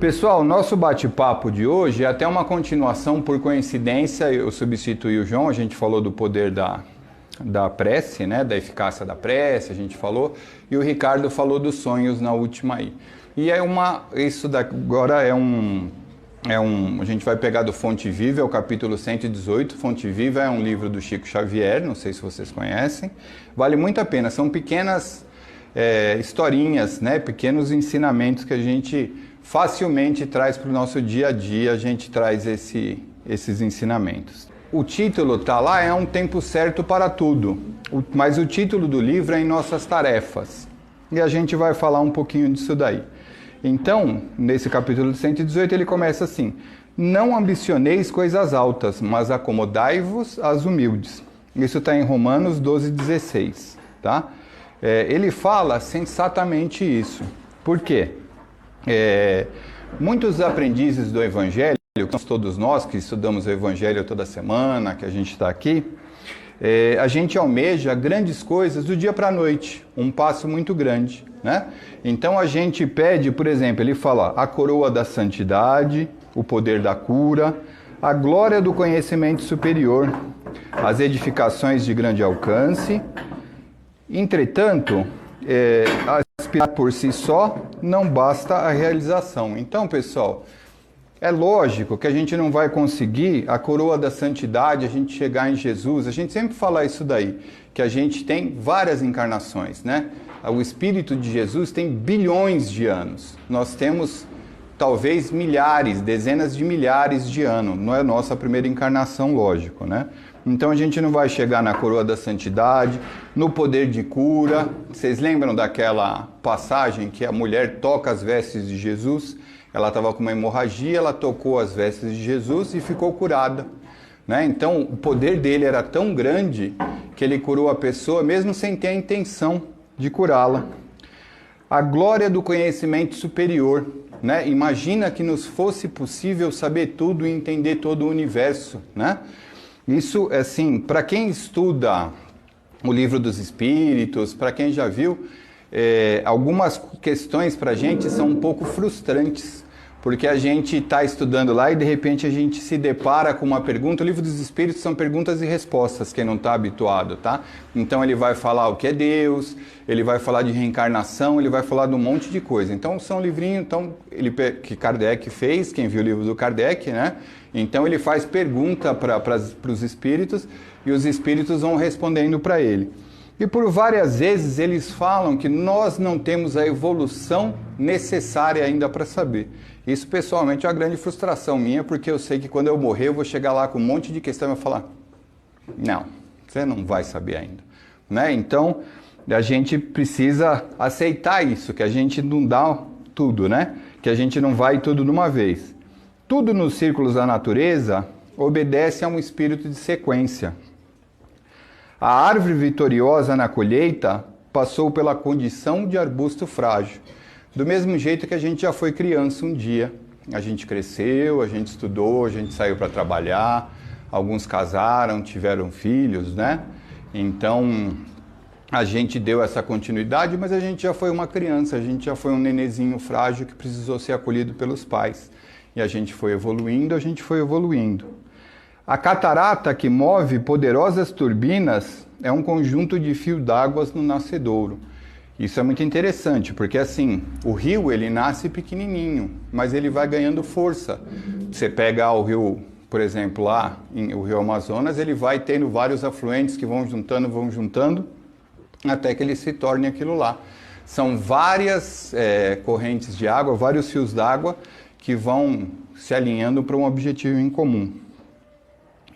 Pessoal, nosso bate-papo de hoje é até uma continuação, por coincidência, eu substituí o João, a gente falou do poder da prece, né, da eficácia da prece, a gente falou, e o Ricardo falou dos sonhos na última aí. E isso agora a gente vai pegar do Fonte Viva, é o capítulo 118, Fonte Viva é um livro do Chico Xavier, não sei se vocês conhecem, vale muito a pena, são pequenas historinhas, né, pequenos ensinamentos que a gente facilmente traz para o nosso dia a dia, a gente traz esses ensinamentos. O título tá lá, é um tempo certo para tudo, mas o título do livro é Em Nossas Tarefas, e a gente vai falar um pouquinho disso daí. Então, nesse capítulo 118, ele começa assim: não ambicioneis coisas altas, mas acomodai-vos às humildes. Isso está em Romanos 12,16, tá? Ele fala sensatamente isso. Por quê? Muitos aprendizes do Evangelho, todos nós que estudamos o Evangelho toda semana, que a gente está aqui, a gente almeja grandes coisas do dia para a noite, um passo muito grande, né? Então a gente pede, por exemplo, ele fala a coroa da santidade, o poder da cura, a glória do conhecimento superior, as edificações de grande alcance. Entretanto, aspirar por si só não basta a realização. Então, pessoal, é lógico que a gente não vai conseguir a coroa da santidade, a gente chegar em Jesus. A gente sempre fala isso daí, que a gente tem várias encarnações, né? O Espírito de Jesus tem bilhões de anos. Nós temos talvez milhares, dezenas de milhares de anos. Não é a nossa primeira encarnação, lógico, né? Então a gente não vai chegar na coroa da santidade, no poder de cura. Vocês lembram daquela passagem que a mulher toca as vestes de Jesus? Ela estava com uma hemorragia, ela tocou as vestes de Jesus e ficou curada, né? Então o poder dele era tão grande que ele curou a pessoa mesmo sem ter a intenção de curá-la. A glória do conhecimento superior, né? Imagina que nos fosse possível saber tudo e entender todo o universo, né? Isso, assim, para quem estuda o Livro dos Espíritos, para quem já viu, algumas questões para a gente são um pouco frustrantes, porque a gente está estudando lá e de repente a gente se depara com uma pergunta. O Livro dos Espíritos são perguntas e respostas, quem não está habituado, tá? Então ele vai falar o que é Deus, ele vai falar de reencarnação, ele vai falar de um monte de coisa. Então são livrinhos que Kardec fez, quem viu o livro do Kardec, né? Então ele faz pergunta para os espíritos e os espíritos vão respondendo para ele. E por várias vezes eles falam que nós não temos a evolução necessária ainda para saber. Isso pessoalmente é uma grande frustração minha, porque eu sei que quando eu morrer eu vou chegar lá com um monte de questão e vou falar: não, você não vai saber ainda, né? Então a gente precisa aceitar isso, que a gente não dá tudo, né? Que a gente não vai tudo de uma vez. Tudo nos círculos da natureza obedece a um espírito de sequência. A árvore vitoriosa na colheita passou pela condição de arbusto frágil. Do mesmo jeito que a gente já foi criança um dia. A gente cresceu, a gente estudou, a gente saiu para trabalhar, alguns casaram, tiveram filhos, né? Então a gente deu essa continuidade, mas a gente já foi uma criança, a gente já foi um nenezinho frágil que precisou ser acolhido pelos pais. E a gente foi evoluindo, a gente foi evoluindo. A catarata que move poderosas turbinas é um conjunto de fios d'água no nascedouro. Isso é muito interessante, porque assim, o rio ele nasce pequenininho, mas ele vai ganhando força. Você pega o rio, por exemplo, lá, o rio Amazonas, ele vai tendo vários afluentes que vão juntando, até que ele se torne aquilo lá. São várias correntes de água, vários fios d'água, que vão se alinhando para um objetivo em comum.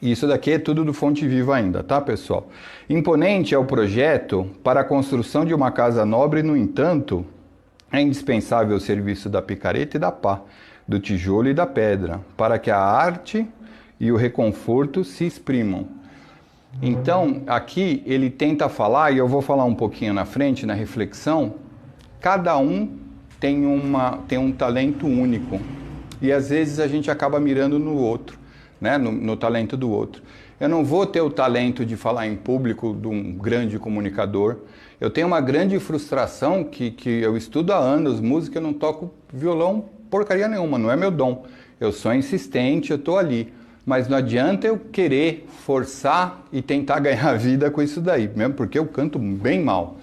Isso daqui é tudo do Fonte Viva ainda, tá, pessoal? Imponente é o projeto para a construção de uma casa nobre, no entanto, é indispensável o serviço da picareta e da pá, do tijolo e da pedra, para que a arte e o reconforto se exprimam. Então, aqui ele tenta falar, e eu vou falar um pouquinho na frente, na reflexão, cada um tem um talento único. E às vezes a gente acaba mirando no outro, né? No talento do outro. Eu não vou ter o talento de falar em público de um grande comunicador. Eu tenho uma grande frustração que eu estudo há anos música, eu não toco violão porcaria nenhuma, não é meu dom. Eu sou insistente, eu estou ali. Mas não adianta eu querer forçar e tentar ganhar a vida com isso daí, mesmo porque eu canto bem mal.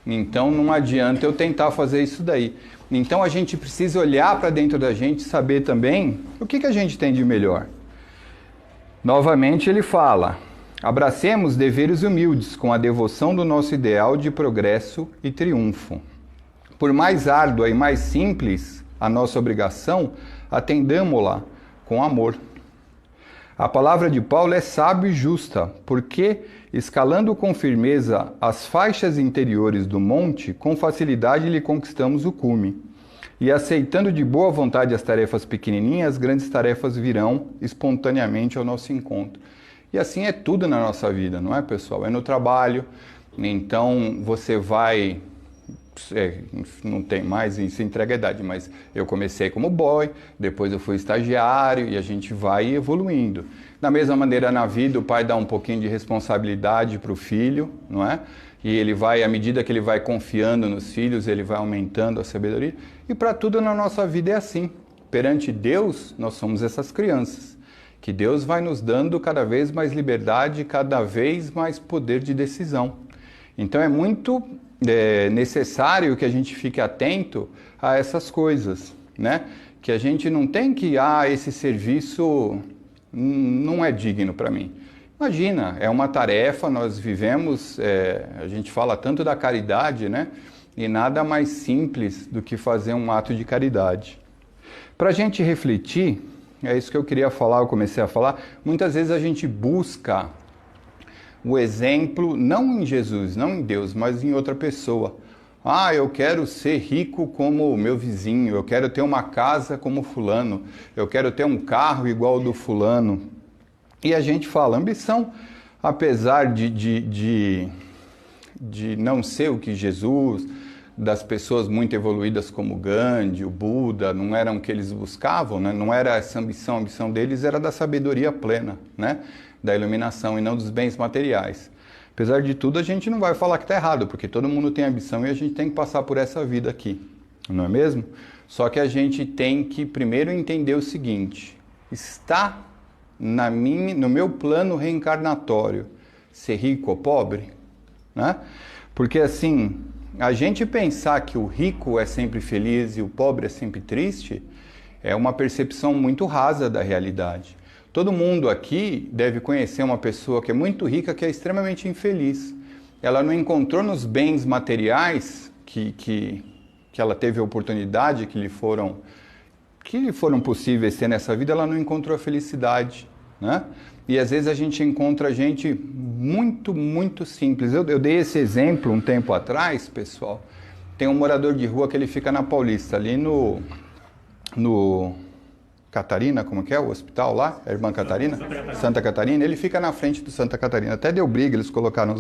Então não adianta eu tentar fazer isso daí. Então a gente precisa olhar para dentro da gente e saber também o que a gente tem de melhor. Novamente ele fala: abracemos deveres humildes com a devoção do nosso ideal de progresso e triunfo. Por mais árdua e mais simples a nossa obrigação, atendamo-la com amor. A palavra de Paulo é sábia e justa, porque, escalando com firmeza as faixas interiores do monte, com facilidade lhe conquistamos o cume. E aceitando de boa vontade as tarefas pequenininhas, as grandes tarefas virão espontaneamente ao nosso encontro. E assim é tudo na nossa vida, não é, pessoal? É no trabalho, então você vai... não tem mais, isso entrega a idade, mas eu comecei como boy, depois eu fui estagiário e a gente vai evoluindo. Da mesma maneira na vida, o pai dá um pouquinho de responsabilidade para o filho, não é? E ele vai, à medida que ele vai confiando nos filhos, ele vai aumentando a sabedoria. E para tudo na nossa vida é assim. Perante Deus, nós somos essas crianças, que Deus vai nos dando cada vez mais liberdade, cada vez mais poder de decisão. Então é muito necessário que a gente fique atento a essas coisas, né? Que a gente não tem que, esse serviço não é digno para mim. Imagina, é uma tarefa, nós vivemos, a gente fala tanto da caridade, né? E nada mais simples do que fazer um ato de caridade. Para a gente refletir, é isso que eu queria falar, eu comecei a falar, muitas vezes a gente busca o exemplo, não em Jesus, não em Deus, mas em outra pessoa. Eu quero ser rico como o meu vizinho, eu quero ter uma casa como fulano, eu quero ter um carro igual ao do fulano. E a gente fala, ambição, apesar de não ser o que Jesus, das pessoas muito evoluídas como Gandhi, o Buda, não eram o que eles buscavam, né? Não era essa ambição, a ambição deles era da sabedoria plena, né? Da iluminação e não dos bens materiais. Apesar de tudo, a gente não vai falar que está errado, porque todo mundo tem ambição e a gente tem que passar por essa vida aqui, não é mesmo? Só que a gente tem que primeiro entender o seguinte: está no meu plano reencarnatório ser rico ou pobre? Né? Porque assim, a gente pensar que o rico é sempre feliz e o pobre é sempre triste é uma percepção muito rasa da realidade. Todo mundo aqui deve conhecer uma pessoa que é muito rica, que é extremamente infeliz. Ela não encontrou nos bens materiais que ela teve a oportunidade, que lhe foram possíveis ter nessa vida, ela não encontrou a felicidade, né? E às vezes a gente encontra gente muito, muito simples. Eu dei esse exemplo um tempo atrás, pessoal. Tem um morador de rua que ele fica na Paulista, ali no Catarina, como que é o hospital lá? A Irmã Catarina? Santa Catarina. Ele fica na frente do Santa Catarina. Até deu briga, eles colocaram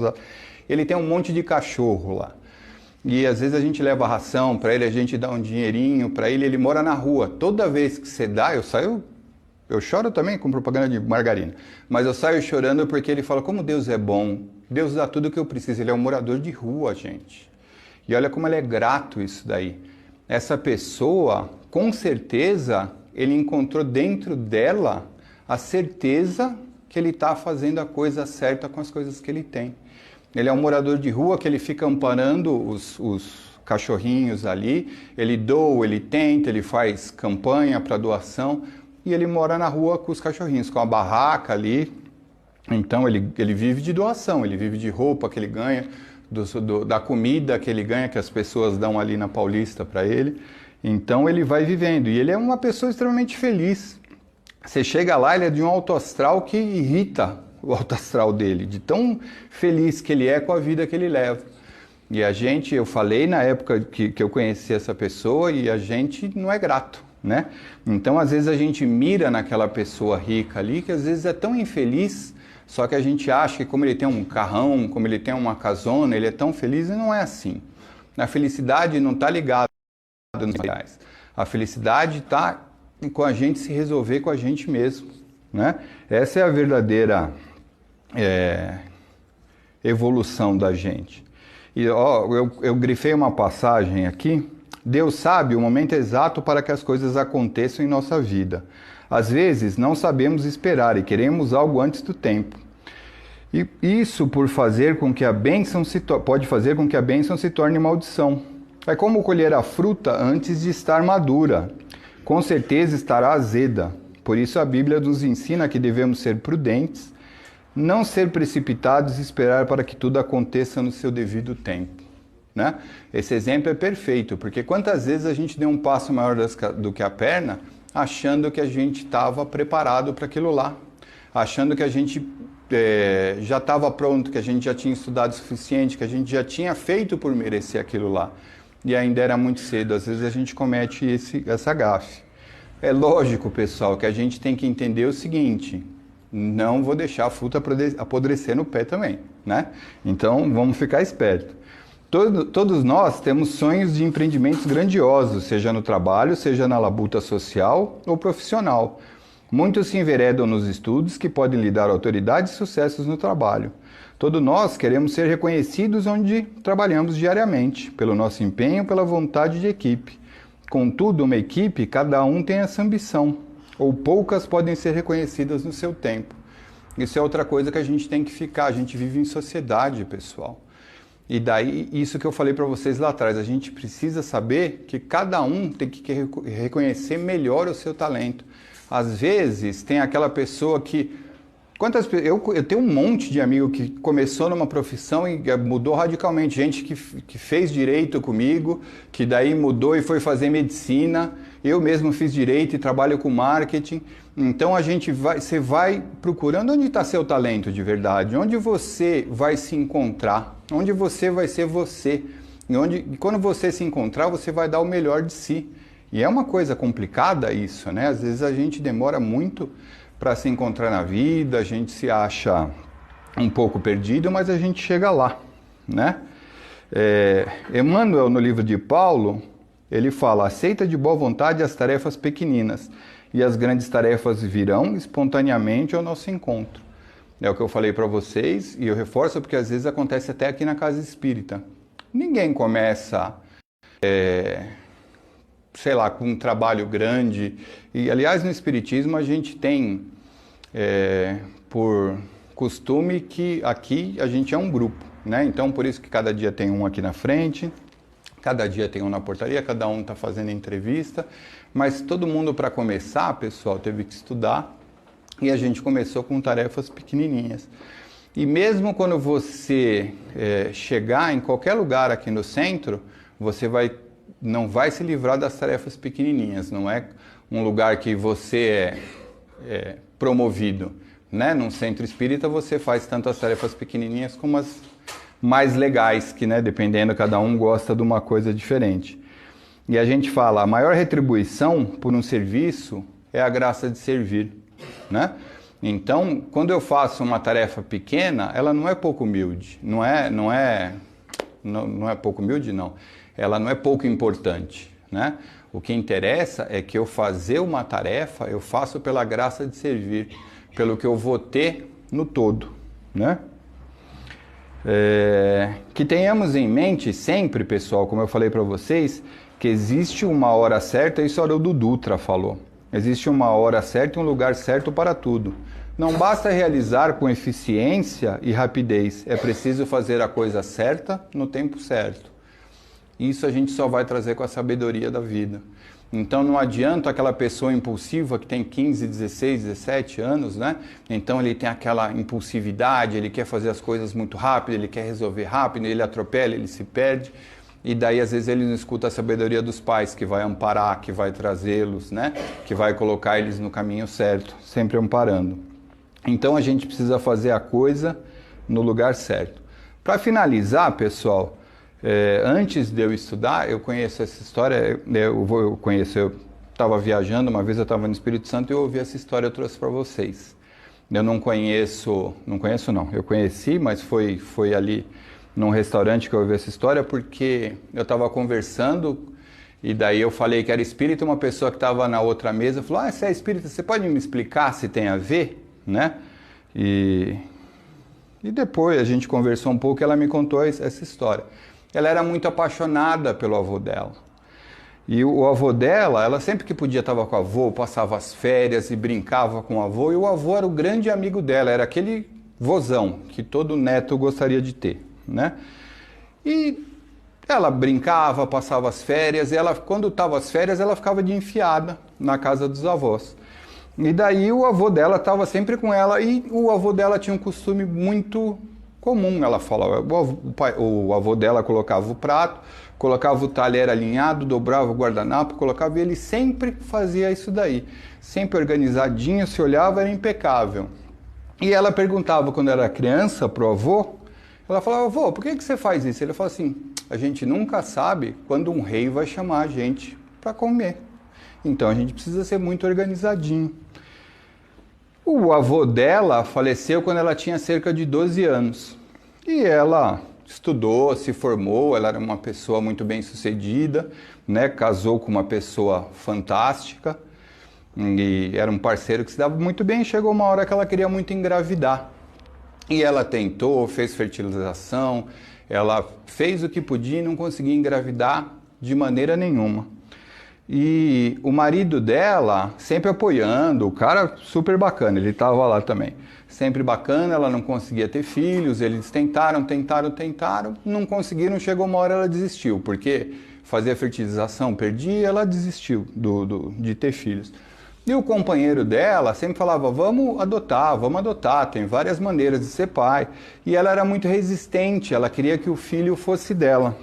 Ele tem um monte de cachorro lá. E às vezes a gente leva ração para ele, a gente dá um dinheirinho para ele, ele mora na rua. Toda vez que você dá, eu choro também com propaganda de margarina, mas eu saio chorando porque ele fala como Deus é bom, Deus dá tudo o que eu preciso. Ele é um morador de rua, gente. E olha como ele é grato isso daí. Essa pessoa, com certeza, ele encontrou dentro dela a certeza que ele está fazendo a coisa certa com as coisas que ele tem. Ele é um morador de rua que ele fica amparando os cachorrinhos ali, ele doa, ele tenta, ele faz campanha para doação e ele mora na rua com os cachorrinhos, com a barraca ali. Então ele vive de doação, ele vive de roupa que ele ganha, da comida que ele ganha, que as pessoas dão ali na Paulista para ele. Então ele vai vivendo e ele é uma pessoa extremamente feliz. Você chega lá, ele é de um alto astral que irrita o alto astral dele, de tão feliz que ele é com a vida que ele leva. E eu falei na época que eu conheci essa pessoa e a gente não é grato, né? Então às vezes a gente mira naquela pessoa rica ali, que às vezes é tão infeliz, só que a gente acha que como ele tem um carrão, como ele tem uma casona, ele é tão feliz, e não é assim. A felicidade não está ligada nos reais. A felicidade está com a gente se resolver com a gente mesmo, né? Essa é a verdadeira evolução da gente. E ó, eu grifei uma passagem aqui. Deus sabe o momento exato para que as coisas aconteçam em nossa vida. Às vezes não sabemos esperar e queremos algo antes do tempo. E isso pode fazer com que a bênção se torne maldição. É como colher a fruta antes de estar madura. Com certeza estará azeda. Por isso a Bíblia nos ensina que devemos ser prudentes, não ser precipitados e esperar para que tudo aconteça no seu devido tempo, né? Esse exemplo é perfeito, porque quantas vezes a gente deu um passo maior do que a perna, achando que a gente estava preparado para aquilo lá, achando que a gente já estava pronto, que a gente já tinha estudado o suficiente, que a gente já tinha feito por merecer aquilo lá. E ainda era muito cedo, às vezes a gente comete essa gafe. É lógico, pessoal, que a gente tem que entender o seguinte: não vou deixar a fruta apodrecer no pé também, né? Então, vamos ficar espertos. Todos nós temos sonhos de empreendimentos grandiosos, seja no trabalho, seja na labuta social ou profissional. Muitos se enveredam nos estudos que podem lhe dar autoridade e sucessos no trabalho. Todos nós queremos ser reconhecidos onde trabalhamos diariamente, pelo nosso empenho, pela vontade de equipe. Contudo, uma equipe, cada um tem essa ambição, ou poucas podem ser reconhecidas no seu tempo. Isso é outra coisa que a gente tem que ficar. A gente vive em sociedade, pessoal. E daí, isso que eu falei para vocês lá atrás, a gente precisa saber que cada um tem que reconhecer melhor o seu talento. Às vezes, tem aquela pessoa que... Eu tenho um monte de amigo que começou numa profissão e mudou radicalmente. Gente que fez direito comigo, que daí mudou e foi fazer medicina. Eu mesmo fiz direito e trabalho com marketing. Então você vai procurando onde está seu talento de verdade, onde você vai se encontrar, onde você vai ser você. E quando você se encontrar, você vai dar o melhor de si. E é uma coisa complicada isso, né? Às vezes a gente demora muito para se encontrar na vida, a gente se acha um pouco perdido, mas a gente chega lá, né? Emmanuel, no livro de Paulo, ele fala: aceita de boa vontade as tarefas pequeninas, e as grandes tarefas virão espontaneamente ao nosso encontro. É o que eu falei para vocês, e eu reforço porque às vezes acontece até aqui na casa espírita. Ninguém começa... sei lá, com um trabalho grande. E, aliás, no Espiritismo a gente tem por costume que aqui a gente é um grupo, né? Então, por isso que cada dia tem um aqui na frente, cada dia tem um na portaria, cada um está fazendo entrevista, mas todo mundo, para começar, pessoal, teve que estudar, e a gente começou com tarefas pequenininhas. E mesmo quando você chegar em qualquer lugar aqui no centro, você não vai se livrar das tarefas pequenininhas. Não é um lugar que você é promovido, né? Num centro espírita você faz tanto as tarefas pequenininhas como as mais legais, que, né, dependendo, cada um gosta de uma coisa diferente. E a gente fala, a maior retribuição por um serviço é a graça de servir, né? Então, quando eu faço uma tarefa pequena, ela não é pouco humilde, não é pouco humilde, não. Ela não é pouco importante, né? O que interessa é que eu fazer uma tarefa, eu faço pela graça de servir, pelo que eu vou ter no todo, né? Que tenhamos em mente sempre, pessoal, como eu falei para vocês, que existe uma hora certa, isso o Dutra falou. Existe uma hora certa e um lugar certo para tudo. Não basta realizar com eficiência e rapidez, é preciso fazer a coisa certa no tempo certo. Isso a gente só vai trazer com a sabedoria da vida. Então não adianta aquela pessoa impulsiva que tem 15, 16, 17 anos, né? Então ele tem aquela impulsividade, ele quer fazer as coisas muito rápido, ele quer resolver rápido, ele atropela, ele se perde. E daí às vezes ele não escuta a sabedoria dos pais, que vai amparar, que vai trazê-los, né? Que vai colocar eles no caminho certo, sempre amparando. Então a gente precisa fazer a coisa no lugar certo. Para finalizar, pessoal, antes de eu estudar, eu conheço essa história, eu estava viajando, uma vez eu estava no Espírito Santo e eu ouvi essa história, eu trouxe para vocês. Eu não conheço não, eu conheci, mas foi ali num restaurante que eu ouvi essa história, porque eu estava conversando E daí eu falei que era espírita, uma pessoa que estava na outra mesa falou, ah, você é espírita, você pode me explicar se tem a ver, né? E depois a gente conversou um pouco e ela me contou essa história. Ela era muito apaixonada pelo avô dela. E o avô dela, ela sempre que podia estava com o avô, passava as férias e brincava com o avô. E o avô era o grande amigo dela, era aquele vozão que todo neto gostaria de ter, né? E ela brincava, passava as férias, e ela, quando estava as férias, ela ficava de enfiada na casa dos avós. E daí o avô dela estava sempre com ela, e o avô dela tinha um costume muito comum, ela falava. O avô dela colocava o prato, colocava o talher alinhado, dobrava o guardanapo, colocava, e ele sempre fazia isso daí. Sempre organizadinho, se olhava, era impecável. E ela perguntava quando era criança para o avô, ela falava, avô, por que você faz isso? Ele falou assim, a gente nunca sabe quando um rei vai chamar a gente para comer. Então a gente precisa ser muito organizadinho. O avô dela faleceu quando ela tinha cerca de 12 anos. E ela estudou, se formou, ela era uma pessoa muito bem sucedida, né? Casou com uma pessoa fantástica. E era um parceiro que se dava muito bem. Chegou uma hora que ela queria muito engravidar. E ela tentou, fez fertilização, ela fez o que podia e não conseguia engravidar de maneira nenhuma. E o marido dela sempre apoiando, o cara super bacana, ele estava lá também. Sempre bacana, ela não conseguia ter filhos, eles tentaram, não conseguiram, chegou uma hora ela desistiu, porque fazia fertilização, perdia, ela desistiu de ter filhos. E o companheiro dela sempre falava, vamos adotar, tem várias maneiras de ser pai. E ela era muito resistente, ela queria que o filho fosse dela.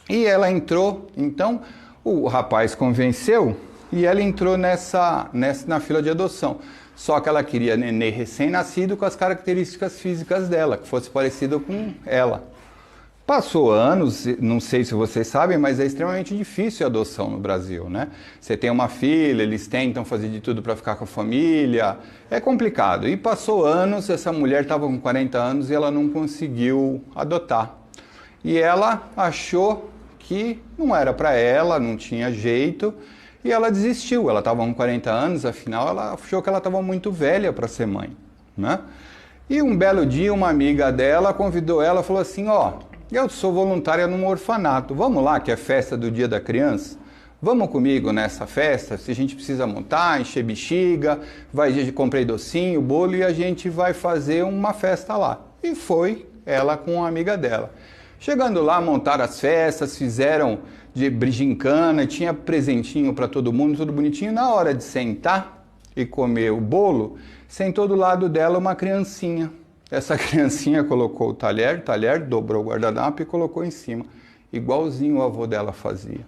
E ela entrou, então o rapaz convenceu e ela entrou na fila de adoção. Só que ela queria nenê recém-nascido com as características físicas dela, que fosse parecido com ela. Passou anos, não sei se vocês sabem, mas é extremamente difícil a adoção no Brasil, né? Você tem uma filha, eles tentam fazer de tudo para ficar com a família, é complicado. E passou anos, essa mulher estava com 40 anos e ela não conseguiu adotar. E ela achou que não era para ela, não tinha jeito, e ela desistiu. Ela estava com 40 anos, afinal ela achou que ela estava muito velha para ser mãe, né? E um belo dia uma amiga dela convidou ela, falou assim, ó, eu sou voluntária num orfanato, vamos lá que é festa do Dia da Criança? Vamos comigo nessa festa, se a gente precisa montar, encher bexiga, comprei docinho, bolo e a gente vai fazer uma festa lá. E foi ela com uma amiga dela. Chegando lá, montaram as festas, fizeram de gincana, tinha presentinho para todo mundo, tudo bonitinho. Na hora de sentar e comer o bolo, sentou do lado dela uma criancinha. Essa criancinha colocou o talher, dobrou o guardanapo e colocou em cima, igualzinho o avô dela fazia.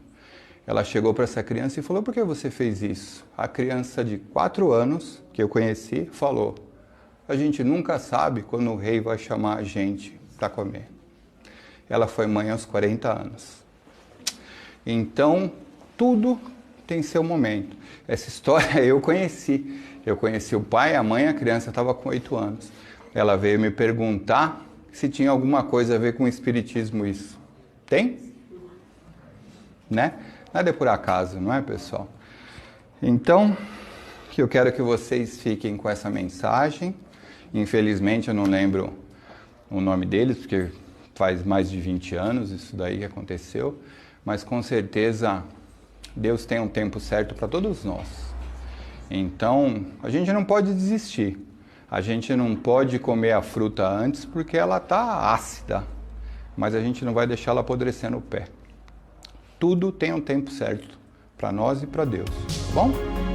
Ela chegou para essa criança e falou, por que você fez isso? A criança de 4 anos, que eu conheci, falou, a gente nunca sabe quando o rei vai chamar a gente para comer. Ela foi mãe aos 40 anos. Então, tudo tem seu momento. Essa história eu conheci. Eu conheci o pai, a mãe, a criança estava com 8 anos. Ela veio me perguntar se tinha alguma coisa a ver com o espiritismo isso. Tem? Né? Nada é por acaso, não é, pessoal? Então, eu quero que vocês fiquem com essa mensagem. Infelizmente, eu não lembro o nome deles, porque faz mais de 20 anos isso daí que aconteceu. Mas, com certeza, Deus tem um tempo certo para todos nós. Então, a gente não pode desistir. A gente não pode comer a fruta antes porque ela está ácida, mas a gente não vai deixar ela apodrecer no pé. Tudo tem um tempo certo para nós e para Deus, tá bom?